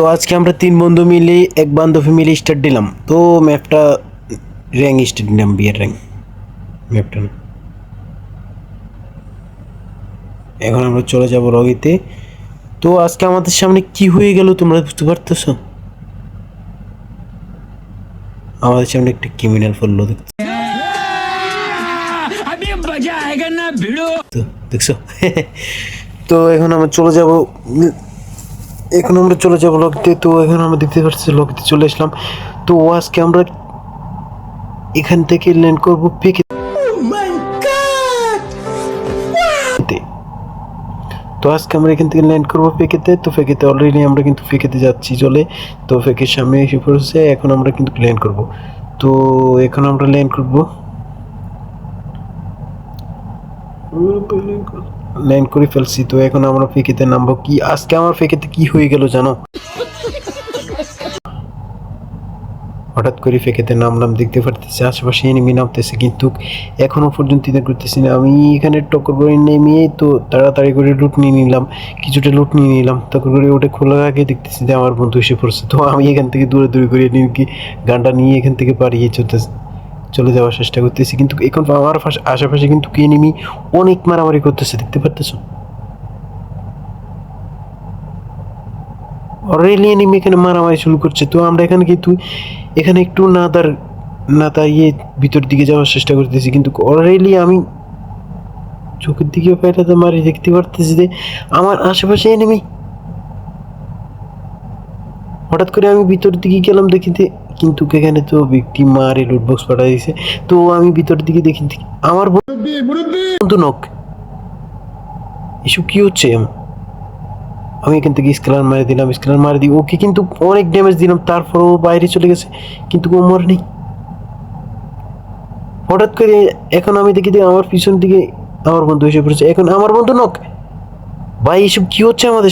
তো আজকে আমরা তিন বন্ধু মিলে এক বান্ধবী মিলে স্টার্ট দিলাম। তো ম্যাপটা র্যাঙ্ক স্টার্ট দিলাম, বিয়ের র্যাঙ্ক ম্যাপটা না। এখন আমরা চলে যাব রগিতে। তো আজকে আমাদের সামনে কি হয়ে গেল তোমরা বুঝতে পারতেছ? আমাদের সামনে একটা ক্রিমিনাল পড়লো, দেখছো? তো এখন আমরা চলে যাব, লকিতে। তো এখন আমরা দেখতে পাচ্ছি লকিতে চলে আসলাম। তো আজকে আমরা এখান থেকে ল্যান্ড করবো পেকে। তো আজকে আমরা এখান থেকে ল্যান্ড করবো ফেকেতে। তো ফেকেতে অলরেডি আমরা কিন্তু ফেকেতে যাচ্ছি চলে। তো ফেকের সামনে এসে পড়েছে, এখন আমরা কিন্তু ল্যান্ড করব। তো এখন আমরা ল্যান্ড করে ফেলছি। তো এখন আমরা ফেকেতে নামবো। কি আজকে আমার ফেকেতে কি হয়ে গেল জানো? হঠাৎ করে ফেকেতে নামলাম, দেখতে পারতেছি আশেপাশে এনিমি নামতেছে, কিন্তু এখনো পর্যন্ত চিন্তা করতেছি না। আমি এখানে টক্কর করে নেমে তো তাড়াতাড়ি করে লুট নিয়ে নিলাম, কিছুটা লুট নিয়ে নিলাম। টক্কর করে ওটা খোলার আগে দেখতেছি যে আমার বন্ধু এসে পড়ছে। তো আমি এখান থেকে দূরে দূরে করে নিয়ে কি গানটা নিয়ে এখান থেকে পালিয়ে চলে যাওয়ার চেষ্টা করতেছি, কিন্তু এখন আমার আশেপাশে কিন্তু এনিমি অনেক মারামারি করতেছে, দেখতে পারতেছো? অলরেডি এনিমি এখানে মারামারি শুরু করছে। তো আমরা এখানে কিন্তু এখানে একটু না দাঁড়িয়ে ভিতর দিকে যাওয়ার চেষ্টা করতেছি, কিন্তু অলরেডি আমি চোখের দিকে পায়রাতে মারি, দেখতে পারতেছি যে আমার আশেপাশে এনিমি। হঠাৎ করে আমি ভিতর দিকে গেলাম দেখিতে, কিন্তু এখানে তো ব্যক্তি মারে লুটবক্স পাঠা দিয়েছে। তো আমি ভিতর দিকে দেখি আমার বন্ধু নক। এসব কি হচ্ছে? আমি এখান থেকে স্কেলার মারি দিই ওকে, কিন্তু অনেক ড্যামেজ দিলাম, তারপরও বাইরে চলে গেছে, কিন্তু ও মরেনি। হঠাৎ করে এখন আমি দেখি যে আমার পিছন দিকে আমার বন্ধু এসে পড়েছে, এখন আমার বন্ধু নক। ভাই এসব কি হচ্ছে আমাদের?